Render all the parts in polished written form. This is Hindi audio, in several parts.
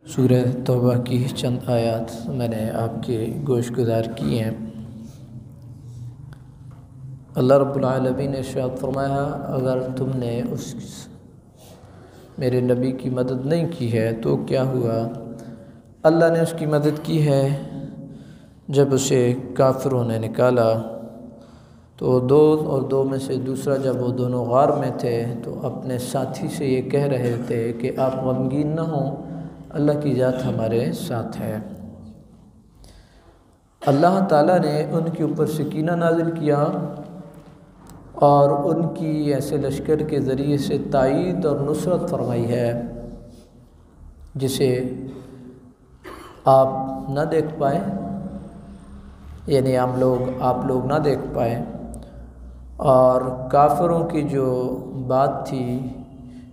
सूरह तौबा की चंद आयात मैंने आपके गोशगुजार किए हैं। अल्लाह रब्बुल आलमीन ने इरशाद फरमाया, अगर तुमने उस मेरे नबी की मदद नहीं की है तो क्या हुआ। अल्लाह ने उसकी मदद की है जब उसे काफिरों ने निकाला। तो दो और दो में से दूसरा, जब वो दोनों गार में थे तो अपने साथी से ये कह रहे थे कि आप गमगीन न हों, अल्लाह की ज़ात हमारे साथ है। अल्लाह ताला ने उनके ऊपर सकीना नाज़िल किया और उनकी ऐसे लश्कर के ज़रिए से ताईद और नुसरत फरमाई है जिसे आप न देख पाए, यानी आप लोग ना देख पाए। और काफिरों की जो बात थी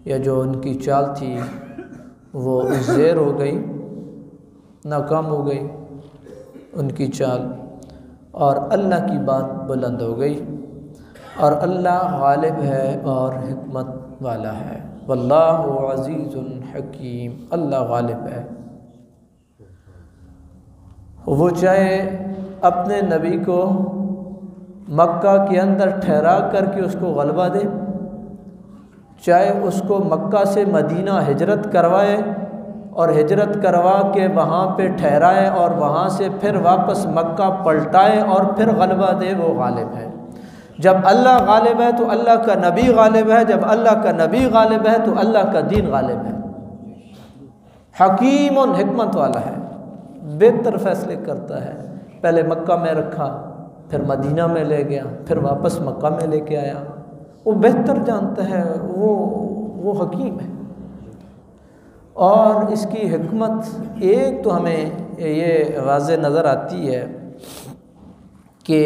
या जो उनकी चाल थी वो ज़ेर हो गई, नाकाम हो गई उनकी चाल, और अल्लाह की बात बुलंद हो गई। और अल्लाह गालिब है और हिकमत वाला है। वल्लाहु अज़ीज़ुन हकीम, अल्लाह गालिब है। वो चाहे अपने नबी को मक्का के अंदर ठहरा करके उसको गलबा दे, चाहे उसको मक्का से मदीना हिजरत करवाए और हिजरत करवा के वहाँ पे ठहराए और वहाँ से फिर वापस मक्का पलटाए और फिर गलबा दे, वो गालिब है। जब अल्लाह गालिब है तो अल्लाह का नबी गालिब है, जब अल्लाह का नबी गालिब है तो अल्लाह का दीन गालिब है। हकीम और हिकमत वाला है, बेहतर फैसले करता है। पहले मक्का में रखा, फिर मदीना में ले गया, फिर वापस मक्का में लेके आया। वो बेहतर जानता है, वो हकीम है। और इसकी हिकमत एक तो हमें ये वाज़े नज़र आती है कि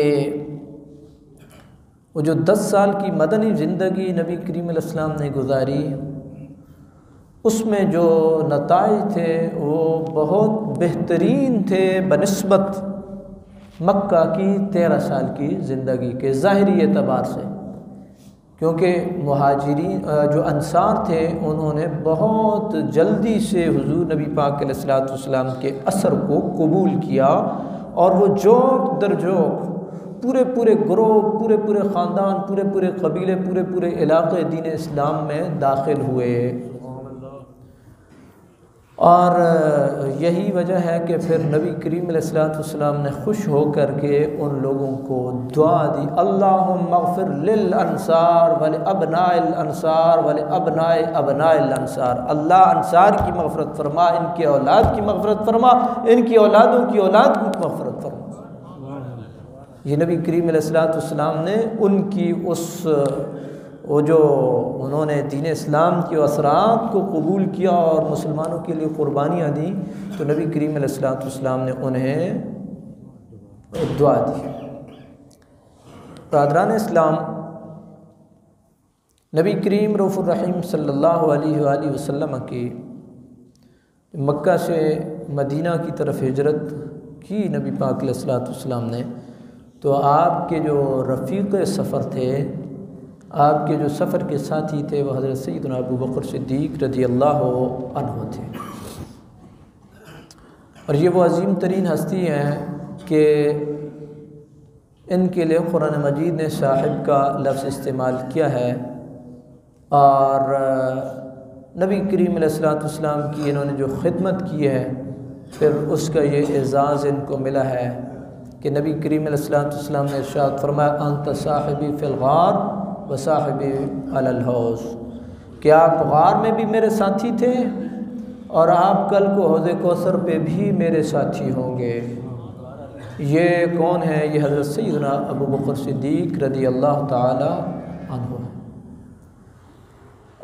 वो जो 10 साल की मदनी ज़िंदगी नबी करीम अलैहिस्सलाम ने गुजारी, उसमें जो नताइज थे वो बहुत बेहतरीन थे बनिस्बत मक्का की 13 साल की ज़िंदगी के ज़ाहिरी एतबार से। क्योंकि मुहाजिरीन जो अंसार थे उन्होंने बहुत जल्दी से हुजूर नबी पाक अलैहिस्सलाम के असर को कबूल किया और वो जोक दर जोक पूरे ग्रोह, पूरे ख़ानदान, पूरे कबीले, पूरे इलाक़े दीन इस्लाम में दाखिल हुए। और यही वजह है कि फिर नबी करीम अलैहिस्सलाम ने खुश हो कर के उन लोगों को दुआ दी, अल्लाहुम्मा अग़फ़िर लिल अंसार वल अबनाइल अंसार वल अबनाए अबनाइल अंसार। अल्लाह अंसार की मग़फ़िरत फरमा, इनकी औलाद की मग़फ़िरत फरमा, इनकी औलादों की औलाद की मग़फ़िरत फरमा। ये नबी करीम अलैहिस्सलाम ने उनकी वो जो उन्होंने दीन इस्लाम के असरात को कबूल किया और मुसलमानों के लिए क़ुरबानियाँ दी, तो नबी करीम अलैहिस्सलाम ने उन्हें दुआ दी। बरादरान इस्लाम, नबी करीम रऊफ़ुर रहीम सल्लल्लाहु अलैहि वसल्लम की मक्का से मदीना की तरफ हिजरत की नबी पाक अलैहिस्सलाम ने, तो आपके जो रफ़ीक़ सफ़र थे, आपके जो सफ़र के साथी थे, वह हज़रत सैयदना अबू बकर सिद्दीक़ रज़ियल्लाहु अन्हु थे। और ये वो अज़ीम तरीन हस्ती हैं कि इनके लिए कुरान मजीद ने साहिब का लफ्ज़ इस्तेमाल किया है। और नबी करीम अलैहिस्सलाम की इन्होंने जो खिदमत की है, फिर उसका ये एज़ाज़ इनको मिला है कि नबी करीम अलैहिस्सलाम ने इरशाद फरमाया, अंत साहिबी फ़िल गार व साहिबी अलल हौज़, कि आप गार में भी मेरे साथी थे और आप कल को हौज़े कौसर पे भी मेरे साथी होंगे। ये कौन है? ये हज़रत सैयदना अबू बकर सिद्दीक़ रज़ियल्लाहु ताला अन्हु।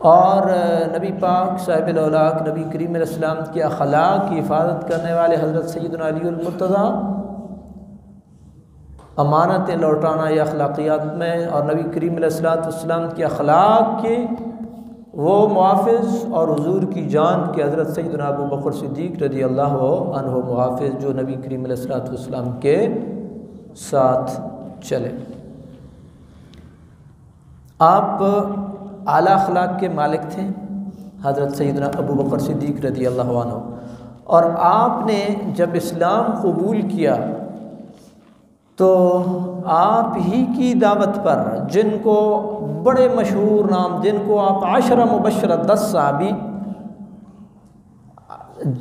और नबी पाक साहिबुल औलाक नबी करीम अलैहिस्सलाम के अखलाक की हिफाजत करने वाले हज़रत सैयदना अलीउल मुर्तज़ा, अमानतें लौटाना या अखलाकियात में, और नबी करीम अलैहिस्सलाम के अखलाक के वो मुहाफ़िज़ और हुज़ूर की जान के हज़रत सैयदना अबू बकर सिद्दीक़ रज़ियल्लाहु अन्हु मुहाफ़िज़, जो नबी करीम अलैहिस्सलाम के साथ चले। आप आला अखलाक के मालिक थे हज़रत सैयदना अबू बकर सिद्दीक़ रज़ियल्लाहु अन्हु। और आपने जब इस्लाम कबूल किया तो आप ही की दावत पर, जिनको बड़े मशहूर नाम, जिनको आप 10 मुबश्शर 10 सहाबी,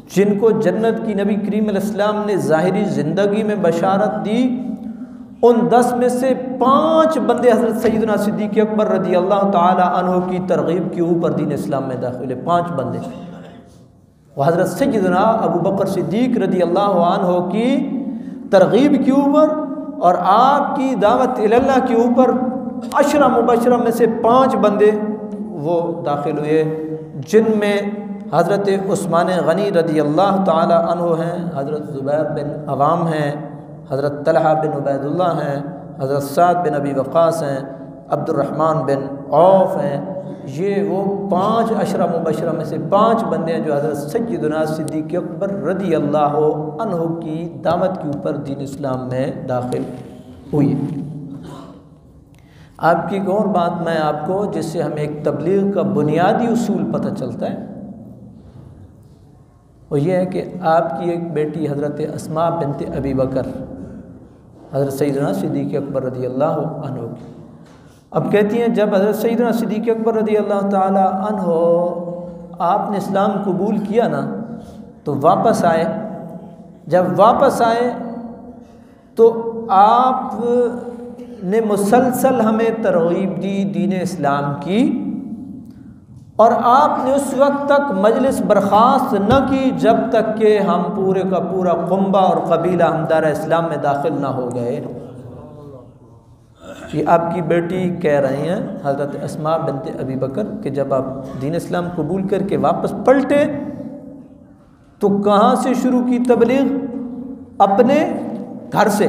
जिनको जन्नत की नबी करीम अलैहिस्सलाम ने ज़ाहिरी ज़िंदगी में बशारत दी, उन 10 में से 5 बंदे हज़रत सैयदना सिद्दीक़ अकबर रज़ी अल्लाह ताला अन्हु की तरग़ीब के ऊपर दीन इस्लाम में दाखिल है। 5 बंदे, वह हज़रत सैयदना अबू बकर सिद्दीक़ रज़ी अल्लाह अन्हु की तरग़ीब के ऊपर और आपकी दावत इल्लाह के ऊपर 10 मुबश्शरा में से 5 बंदे वो दाखिल हुए, जिनमें हज़रत उस्मान गनी रज़ी अल्लाह ताला अन्हु हैं, हज़रत ज़ुबैर बिन अवाम हैं, हज़रत तलहा बिन उबैदुल्लाह हैं, हज़रत साद बिन अबी वक़ास हैं, अब्दुर्रहमान बिन औफ़ हैं। ये वो 5 अशरा मुबश्शरा में से 5 बंदे हैं जो हज़रत सैयदना सिद्दीक़ अकबर रज़ी अल्लाह अन्हु की दावत के ऊपर दीन इस्लाम में दाखिल हुई। आपकी एक और बात मैं आपको, जिससे हमें एक तबलीग का बुनियादी उसूल पता चलता है, वो ये है कि आपकी एक बेटी हज़रत अस्मा बिनत अबी बकर हज़रत सैयदना सिद्दीक़ अकबर रज़ी अल्लाह अन्हु की, अब कहती हैं जब हज़रत सैयदना सिद्दीक़ अकबर रज़ी अल्लाह ताला अन्हु आपने इस्लाम कबूल किया ना, तो वापस आए। जब वापस आए तो आपने मुसलसल हमें तरग़ीब दी दीन इस्लाम की, और आपने उस वक्त तक मजलिस बर्खास्त न की जब तक कि हम पूरे का पूरा कुंबा और कबीला हमदार इस्लाम में दाखिल ना हो गए। ये आपकी बेटी कह रही हैं हज़रत अस्मा बिनत अबी बकर कि जब आप दीन इस्लाम कबूल करके वापस पलटे तो कहाँ से शुरू की तबलीग? अपने घर से।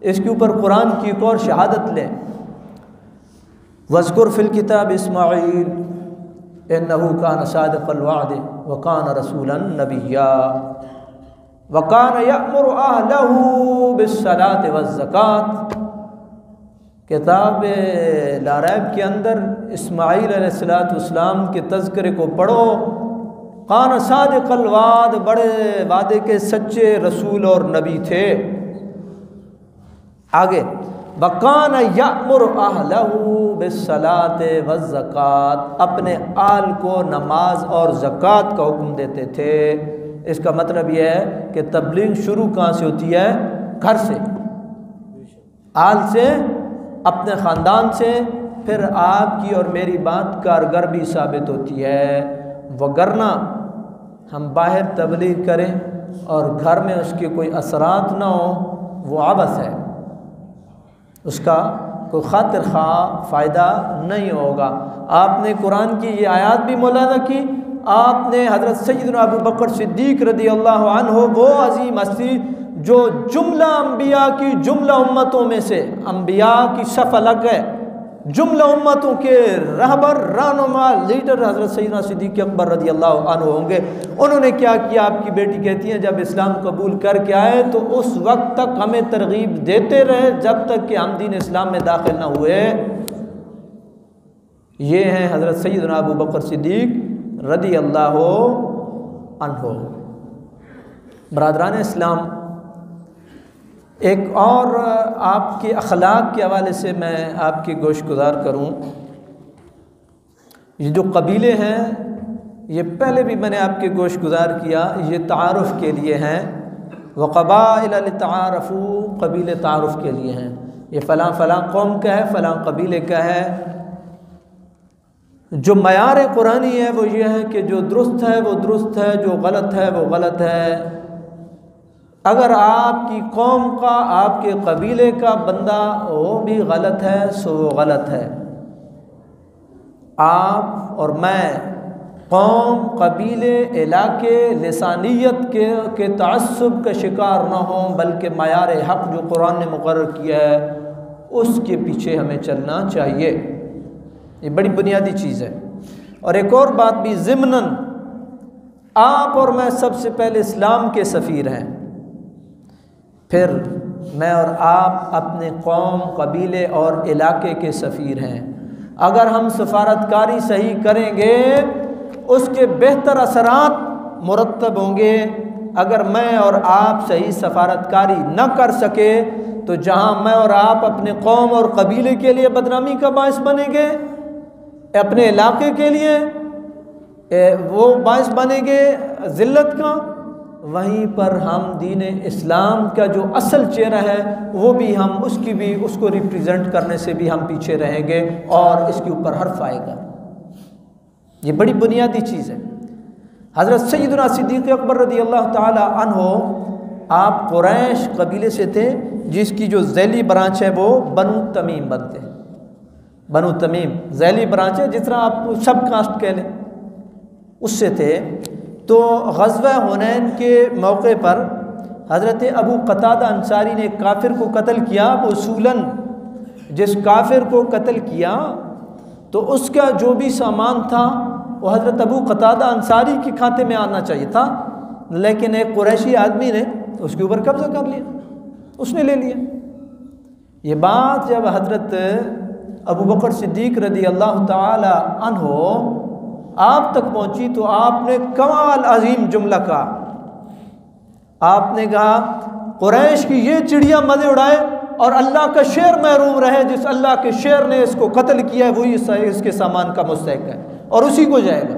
इसके ऊपर कुरान की एक और शहादत लें, वज़कुर फ़िल किताब इस्माईल इन्नहु कान सादिक़ल वाअद व कान रसूलन नबिय्या व कान यअमुरु अहलहु बिस्सलाति वज़्ज़कात। किताब ला रैब के अंदर इस्माईल अलैहिस्सलाम के तज़किरे को पढ़ो। कान सादिक़ल वाअद, बड़े वादे के सच्चे रसूल और नबी थे। आगे वकान यअमुरु अहलहु बिस्सलाति वज़्ज़कात, अपने आल को नमाज और ज़कात का हुक्म देते थे। इसका मतलब यह है कि तबलीग शुरू कहाँ से होती है? घर से, आल से, अपने ख़ानदान से, फिर आपकी और मेरी बात कारगर भी साबित होती है। वगरना हम बाहर तबलीग करें और घर में उसके कोई असरात ना हो, वो आबस है, उसका कोई खातिर खा फ़ायदा नहीं होगा। आपने कुरान की ये आयत भी मुलाज़ा की, आपने हज़रत सैयदना अबू बकर सिद्दीक़ रज़ी अल्लाह अन्हु, वो अज़ीम हस्ती जो जुमला अम्बिया की, जुमला उम्मतों में से, अम्बिया की सफ़ अलग है, जुमला उम्मतों के रहबर रहनुमा लीडर हज़रत सैयदना सिद्दीक़ अकबर रज़ी अल्लाह अन्हु होंगे। उन्होंने क्या किया? आपकी बेटी कहती है जब इस्लाम कबूल करके आए तो उस वक्त तक हमें तरगीब देते रहे जब तक कि हम दीन इस्लाम में दाखिल ना हुए। ये हैं हज़रत सैयदना अबू बकर सिद्दीक़ रज़ी अल्लाह अन्हु। बरादरान इस्लाम, एक और आपके अखलाक के हवाले से मैं आपकी गोशगुजार करूं। ये जो कबीले हैं, ये पहले भी मैंने आपके गोशगुजार किया, ये तारुफ़ के लिए हैं। वक़बाइल लितारफ़ू, कबीले तारुफ़ के लिए हैं। ये फ़लाँ फ़लाँ कौम का है, फ़लाँ कबीले का है। जो मयार कुरानी है वो ये है कि जो दुरुस्त है वो दुरुस्त है, जो गलत है वो गलत है। अगर आपकी कौम का, आपके कबीले का बंदा वो भी गलत है सो वो गलत है। आप और मैं कौम, कबीले, इलाके, लिसानियत के तअस्सुब का शिकार ना हों, बल्कि मयार हक़ जो कुरान ने मुकर्रर किया है उसके पीछे हमें चलना चाहिए। ये बड़ी बुनियादी चीज़ है। और एक और बात भी ज़िम्नन, आप और मैं सबसे पहले इस्लाम के सफ़ीर हैं, फिर मैं और आप अपने कौम, कबीले और इलाके के सफ़ीर हैं। अगर हम सफारतकारी सही करेंगे उसके बेहतर असरात मुरतब होंगे। अगर मैं और आप सही सफारतकारी न कर सके तो जहाँ मैं और आप अपने कौम और कबीले के लिए बदनामी का बायस बनेंगे, अपने इलाके के लिए वो बायस बनेंगे ज़िल्लत का, वहीं पर हम दीन इस्लाम का जो असल चेहरा है वो भी हम उसको रिप्रेजेंट करने से भी हम पीछे रहेंगे और इसके ऊपर हर्फ आएगा। ये बड़ी बुनियादी चीज़ है। हज़रत सैयदना सिद्दीक़ अकबर रज़ी अल्लाह ताला अन्हो, आप कुरैश कबीले से थे जिसकी जो ज़ैली ब्रांच है वो बनु तमीम बनते हैं। बनु तमीम ज़ैली ब्रांच है, जिस तरह आप सब कास्ट कह लें, उससे थे। तो ग़ज़वा हुनैन के मौके पर हज़रत अबू क़तादा अंसारी ने एक काफिर को कत्ल किया। उसूलन जिस काफिर को कत्ल किया तो उसका जो भी सामान था वो हज़रत अबू क़तादा अंसारी के खाते में आना चाहिए था, लेकिन एक कुरैशी आदमी ने उसके ऊपर कब्ज़ा कर लिया, उसने ले लिया। ये बात जब हज़रत अबू बकर सिद्दीक़ रज़ी अल्लाह ताला अन्हो आप तक पहुँची तो आपने कमाल अजीम जुमला कहा। आपने कहा कुरैश की ये चिड़िया मज़े उड़ाए और अल्लाह का शेर महरूम रहे। जिस अल्लाह के शेर ने इसको कत्ल किया है वही इसके सामान का मुस्तहिक है और उसी को जाएगा।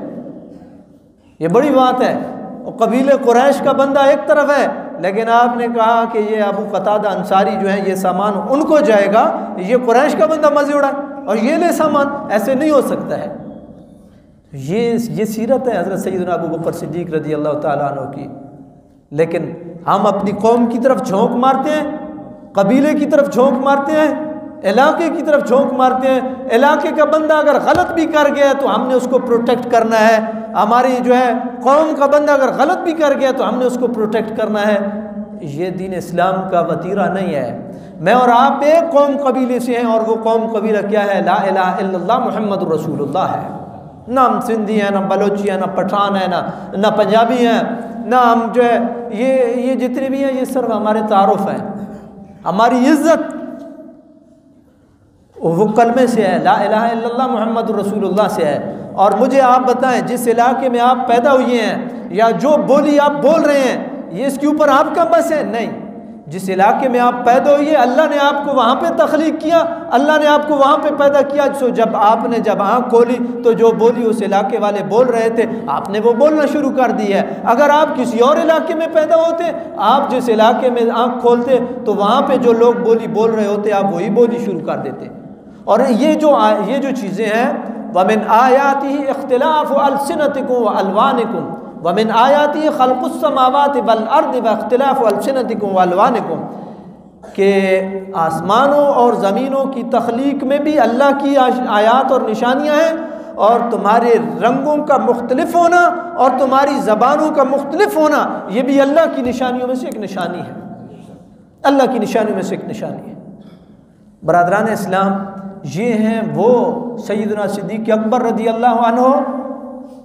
ये बड़ी बात है। और कबीले कुरैश का बंदा एक तरफ है, लेकिन आपने कहा कि ये अबू क़तादा अंसारी जो है ये सामान उनको जाएगा, ये कुरैश का बंदा मज़े उड़ाए और ये ले सामान। ऐसे नहीं हो सकता है। ये सीरत है हज़रत सैयदना अबू बकर सिद्दीक़ रज़ी अल्लाह ताला अन्हु की। लेकिन हम अपनी कौम की तरफ झोंक मारते हैं, कबीले की तरफ झोंक मारते हैं, इलाके की तरफ झोंक मारते हैं। इलाके का बंदा अगर गलत भी कर गया तो हमने उसको प्रोटेक्ट करना है। हमारी जो है कौम का बंदा अगर गलत भी कर गया तो हमने उसको प्रोटेक्ट करना है। ये दीन इस्लाम का वतीरा नहीं है। मैं और आप एक कौम कबीले से हैं और वो कौम कबीला क्या है? ला इलाहा इल्लल्लाह मुहम्मदुर रसूलुल्लाह है। ना हम सिंधी हैं, ना बलोची हैं, ना पठान है, ना पंजाबी हैं, ना हम जो है ये जितने भी हैं ये सिर्फ हमारे तारुफ हैं। हमारी इज्जत वो कलमे से है, ला इलाहा इल्लल्लाह मुहम्मदुर रसूलुल्लाह से है। और मुझे आप बताएं, जिस इलाके में आप पैदा हुए हैं या जो बोली आप बोल रहे हैं ये इसके ऊपर आपका बस है? नहीं। जिस इलाके में आप पैदा हुए अल्लाह ने आपको वहाँ पे तख्लीक किया, अल्लाह ने आपको वहाँ पे पैदा किया। सो जब आपने आँख खोली तो जो बोली उस इलाके वाले बोल रहे थे आपने वो बोलना शुरू कर दी है। अगर आप किसी और इलाके में पैदा होते, आप जिस इलाके में आँख खोलते तो वहाँ पे जो लोग बोली बोल रहे होते आप वही बोली शुरू कर देते। और ये जो चीज़ें हैं, वमिन आयातिही इख्तिलाफु अलसिनतिकुम व अलवानिकुम वमिन आयातिही खल्क़ुस समावाति वल अर्दि व इख्तिलाफु अलसिनतिकुम व अलवानिकुम, के आसमानों और ज़मीनों की तख्लीक में भी अल्लाह की आयात और निशानियाँ हैं, और तुम्हारे रंगों का मुख्तलिफ होना और तुम्हारी ज़बानों का मुख्तलिफ होना ये भी अल्लाह की निशानियों में से एक निशानी है। अल्लाह की निशानियों में से एक निशानी है। बरादरान इस्लाम, ये हैं वो सैयदना सिद्दीक़ अकबर रज़ी अल्लाह अन्हु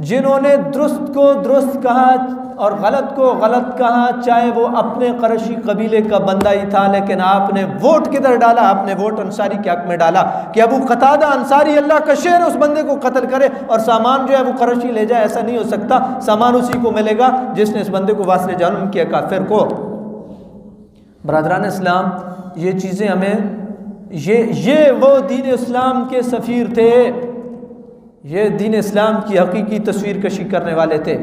जिन्होंने दुरुस्त को दुरुस्त कहा और गलत को गलत कहा, चाहे वो अपने क़ुरैशी कबीले का बंदा ही था। लेकिन आपने वोट किधर डाला? आपने वोट अंसारी के हक़ में डाला कि अबू क़तादा अंसारी अल्लाह का शेर उस बंदे को कत्ल करे और सामान जो है वो क़ुरैशी ले जाए। ऐसा नहीं हो सकता। सामान उसी को मिलेगा जिसने इस बंदे को वास्ते जन्म किया, काफिर को। बरादरान इस्लाम, ये चीज़ें हमें ये वो दीन इस्लाम के सफ़ीर थे, ये दीन इस्लाम की हकीकी तस्वीर कशी करने वाले थे।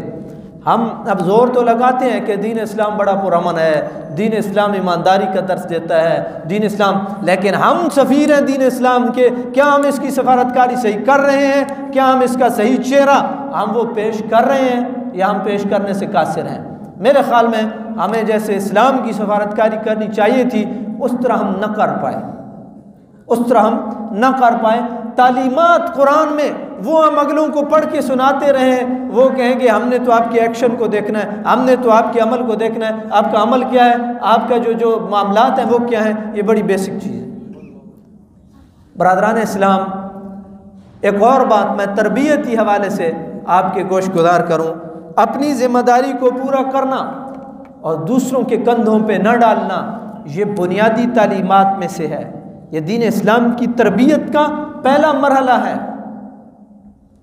हम अब ज़ोर तो लगाते हैं कि दीन इस्लाम बड़ा पुरअमन है, दीन इस्लाम ईमानदारी का दर्स देता है, दीन इस्लाम, लेकिन हम सफ़ीर हैं दीन इस्लाम के। क्या हम इसकी सफारतकारी सही कर रहे हैं? क्या हम इसका सही चेहरा हम वो पेश कर रहे हैं या हम पेश करने से कासिर हैं? मेरे ख़्याल में हमें जैसे इस्लाम की सफारतकारी करनी चाहिए थी उस तरह हम न कर पाए, उस तरह हम न कर पाए। तालीमात कुरान में वो हम अगलों को पढ़ के सुनाते रहें, वो कहेंगे हमने तो आपके एक्शन को देखना है, हमने तो आपके अमल को देखना है, आपका अमल क्या है, आपका जो मामलात हैं वो क्या हैं। ये बड़ी बेसिक चीज़ है। बरादरान इस्लाम, एक और बात मैं तरबियती हवाले से आपके गोश गुजार करूँ, अपनी ज़िम्मेदारी को पूरा करना और दूसरों के कंधों पे न डालना, ये बुनियादी तालीमात में से है। ये दीन इस्लाम की तरबियत का पहला मरहला है।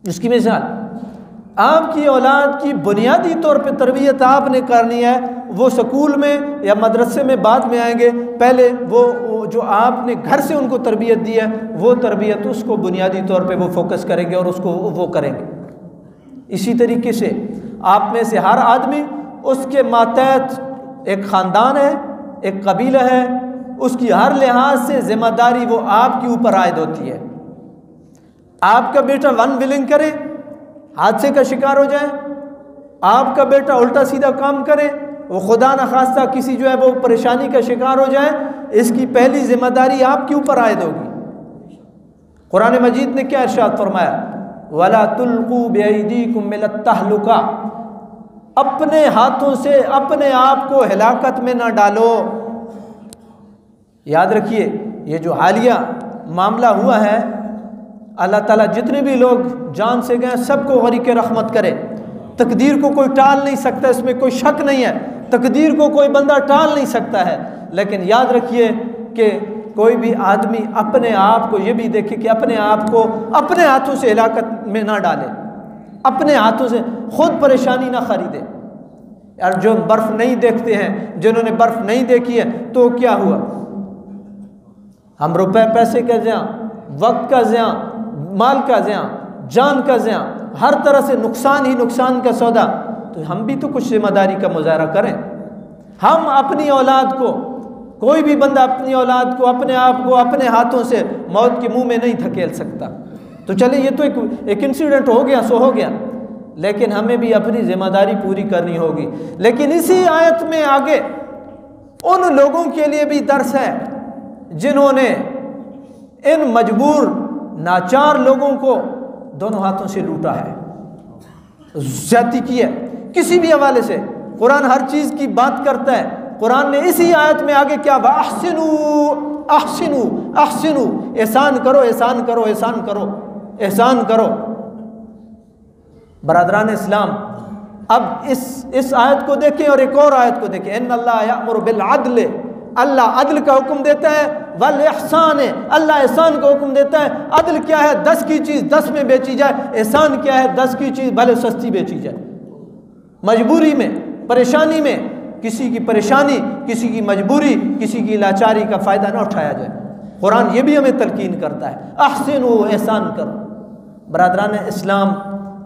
इसकी मिसाल आपकी औलाद की बुनियादी तौर पे तरबियत आपने करनी है। वो स्कूल में या मदरसे में बाद में आएंगे, पहले वो जो आपने घर से उनको तरबियत दी है वो तरबियत उसको बुनियादी तौर पे वो फोकस करेंगे और उसको वो करेंगे। इसी तरीके से आप में से हर आदमी उसके मातहत एक ख़ानदान है, एक कबीला है, उसकी हर लिहाज से ज़िम्मेदारी वो आपके ऊपर आयद होती है। आपका बेटा वन विलिंग करे, हादसे का शिकार हो जाए, आपका बेटा उल्टा सीधा काम करे, वो खुदा न खास्ता किसी जो है वो परेशानी का शिकार हो जाए, इसकी पहली जिम्मेदारी आपके ऊपर आयद होगी। कुरान मजीद ने क्या इरशाद फरमाया, वला तुल्कू बिअयदीकुम इला तहलुका, अपने हाथों से अपने आप को हिलाकत में ना डालो। याद रखिए, ये जो हालिया मामला हुआ है, अल्लाह ताला जितने भी लोग जान से गए सबको गरीक़े रहमत करे। तकदीर को कोई टाल नहीं सकता, इसमें कोई शक नहीं है, तकदीर को कोई बंदा टाल नहीं सकता है। लेकिन याद रखिए कि कोई भी आदमी अपने आप को ये भी देखे कि अपने आप को अपने हाथों से हिलाकत में ना डाले, अपने हाथों से खुद परेशानी ना खरीदे। यार जो बर्फ़ नहीं देखते हैं, जिन्होंने बर्फ़ नहीं देखी है, तो क्या हुआ, हम रुपए पैसे का ज़िया, वक्त का ज़िया, माल का ज़िया, जान का ज़िया, हर तरह से नुकसान ही नुकसान का सौदा। तो हम भी तो कुछ जिम्मेदारी का मुजाहरा करें। हम अपनी औलाद को, कोई भी बंदा अपनी औलाद को, अपने आप को अपने हाथों से मौत के मुंह में नहीं धकेल सकता। तो चले ये तो एक इंसिडेंट हो गया सो हो गया, लेकिन हमें भी अपनी जिम्मेदारी पूरी करनी होगी। लेकिन इसी आयत में आगे उन लोगों के लिए भी दर्स है जिन्होंने इन मजबूर नाचार लोगों को दोनों हाथों से लूटा है, ज्यादती की है किसी भी हवाले से। कुरान हर चीज़ की बात करता है। कुरान ने इसी आयत में आगे क्या, अहसिनु अहसिनु अहसिनु, एहसान करो एहसान करो एहसान करो एहसान करो। बरादरान इस्लाम, अब इस आयत को देखें और एक और आयत को देखें, इन्नल्लाह यअमुरु बिल अद्ल, अल्लाह अदल का हुक्म देता है, वल एहसान है, अल्लाह एहसान का हुक्म देता है। अदल क्या है, 10 की चीज़ 10 में बेची जाए। एहसान क्या है, 10 की चीज़ भले सस्ती बेची जाए। मजबूरी में, परेशानी में किसी की परेशानी, किसी की मजबूरी, किसी की लाचारी का फ़ायदा ना उठाया जाए। कुरान ये भी हमें तलकीन करता है, अहसिनु, एहसान करो। बरादरान इस्लाम,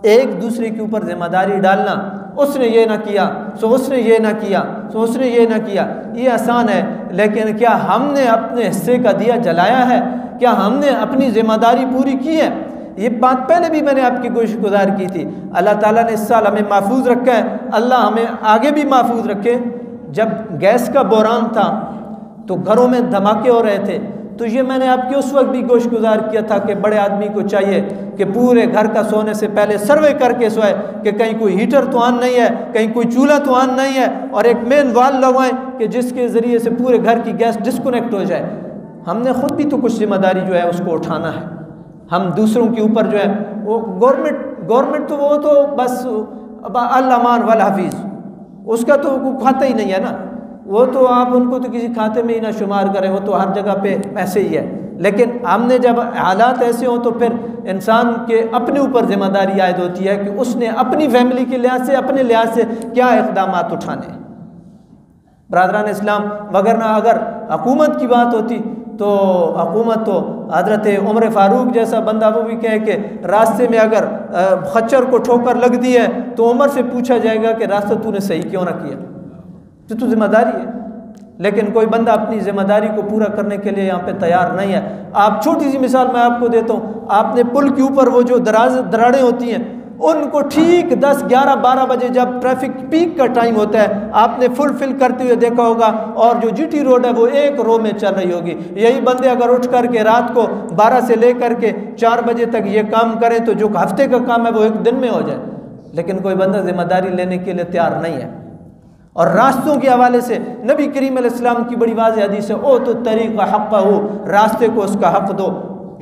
एक दूसरे के ऊपर जिम्मेदारी डालना, उसने ये ना किया सो उसने ये ना किया सो उसने ये ना किया, ये आसान है। लेकिन क्या हमने अपने हिस्से का दिया जलाया है? क्या हमने अपनी जिम्मेदारी पूरी की है? ये बात पहले भी मैंने आपकी कोशिश गुजार की थी। अल्लाह ताला ने इस साल हमें महफूज रखा है, अल्लाह हमें आगे भी महफूज रखे। जब गैस का बहरान था तो घरों में धमाके हो रहे थे, तो ये मैंने आपके उस वक्त भी गोश गुजार किया था कि बड़े आदमी को चाहिए कि पूरे घर का सोने से पहले सर्वे करके सोए कि कहीं कोई हीटर तो ऑन नहीं है, कहीं कोई चूल्हा तो ऑन नहीं है, और एक मेन वाल लगवाएं कि जिसके ज़रिए से पूरे घर की गैस डिस्कनेक्ट हो जाए। हमने ख़ुद भी तो कुछ जिम्मेदारी जो है उसको उठाना है। हम दूसरों के ऊपर जो है वो गवर्नमेंट तो वो तो बस अल्लाह मान वल हफीज़, उसका तो खाता ही नहीं है ना, वो तो आप उनको तो किसी खाते में ही ना शुमार करें, वो तो हर जगह पे ऐसे ही है। लेकिन हमने जब हालात ऐसे हों तो फिर इंसान के अपने ऊपर जिम्मेदारी आयद होती है कि उसने अपनी फैमिली के लिहाज से, अपने लिहाज से क्या इक़दामात उठाने। बरादरान इस्लाम, वगरना अगर हुकूमत की बात होती तो हुकूमत तो हज़रत उमर फ़ारूक जैसा बंदा वो भी कहे कि रास्ते में अगर खच्चर को ठोकर लग दी है तो उमर से पूछा जाएगा कि रास्ता तूने सही क्यों ना किया, तो जिम्मेदारी है। लेकिन कोई बंदा अपनी जिम्मेदारी को पूरा करने के लिए यहाँ पे तैयार नहीं है। आप छोटी सी मिसाल मैं आपको देता हूँ, आपने पुल के ऊपर वो जो दरारें होती हैं उनको ठीक 10, 11, 12 बजे जब ट्रैफिक पीक का टाइम होता है आपने फुलफिल करते हुए देखा होगा, और जो जीटी रोड है वो एक रो में चल रही होगी। यही बंदे अगर उठ करके रात को 12 से लेकर के 4 बजे तक ये काम करें तो जो हफ्ते का काम है वो एक दिन में हो जाए। लेकिन कोई बंदा जिम्मेदारी लेने के लिए तैयार नहीं है। और रास्तों के हवाले से नबी करीम अलैहिस्सलाम की बड़ी वाज़ेह हदीस है, ओ तो तरीक़ा हक़ हो, रास्ते को उसका हक़ दो।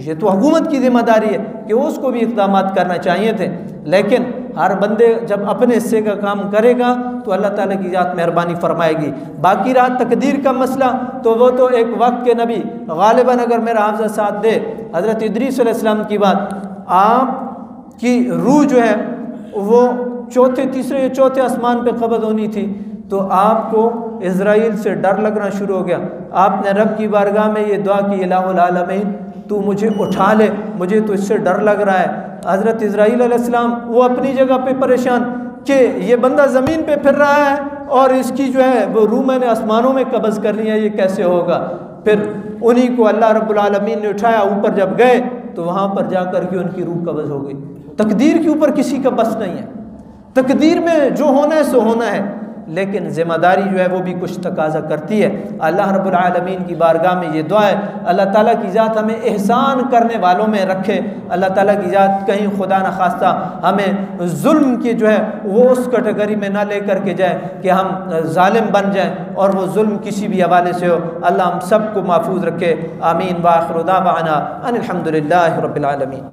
ये तो हुकूमत की जिम्मेदारी है कि उसको भी इक़दामात करना चाहिए थे। लेकिन हर बंदे जब अपने हिस्से का काम करेगा तो अल्लाह ताला की ज़ात मेहरबानी फरमाएगी। बाकी रहा तकदीर का मसला, तो वो तो एक वक्त के नबी गालिबन, अगर मेरा हाफ़ज़ा साथ दे, हज़रत इदरीस अलैहिस्सलाम की बात, आपकी रूह जो है वो चौथे तीसरे या चौथे आसमान पे कब्ज़ होनी थी, तो आपको इज़राइल से डर लगना शुरू हो गया। आपने रब की बारगाह में ये दुआ की, इलाहुल आलमीन तू मुझे उठा ले, मुझे तो इससे डर लग रहा है। हज़रत इज़राइल अलैहिस्सलाम वो अपनी जगह पे परेशान कि ये बंदा ज़मीन पे फिर रहा है और इसकी जो है वो रूह मैंने आसमानों में कब्ज़ कर ली है, ये कैसे होगा। फिर उन्हीं को अल्लाह रब्बुल आलमीन ने उठाया, ऊपर जब गए तो वहाँ पर जा कर के उनकी रूह कब्ज़ हो गई। तकदीर के ऊपर किसी का बस नहीं है, तकदीर में जो होना है सो होना है, लेकिन ज़िम्मेदारी जो है वो भी कुछ तकाजा करती है। अल्लाह रब्बुल आलमीन की बारगाह में ये दुआ है, अल्लाह ताला की ज़ात हमें एहसान करने वालों में रखे। अल्लाह ताला की ज़ात कहीं खुदा न खास्ता हमें जुल्म की जो है वो उस कैटेगरी में ना ले करके जाए कि हम जालिम बन जाएं और वो जुल्म किसी भी हवाले से हो। अल्लाह हम सबको महफूज रखे। आमीन। व आखिर दावाना अनिल हम्दुलिल्लाहि रब्बिल आलमीन।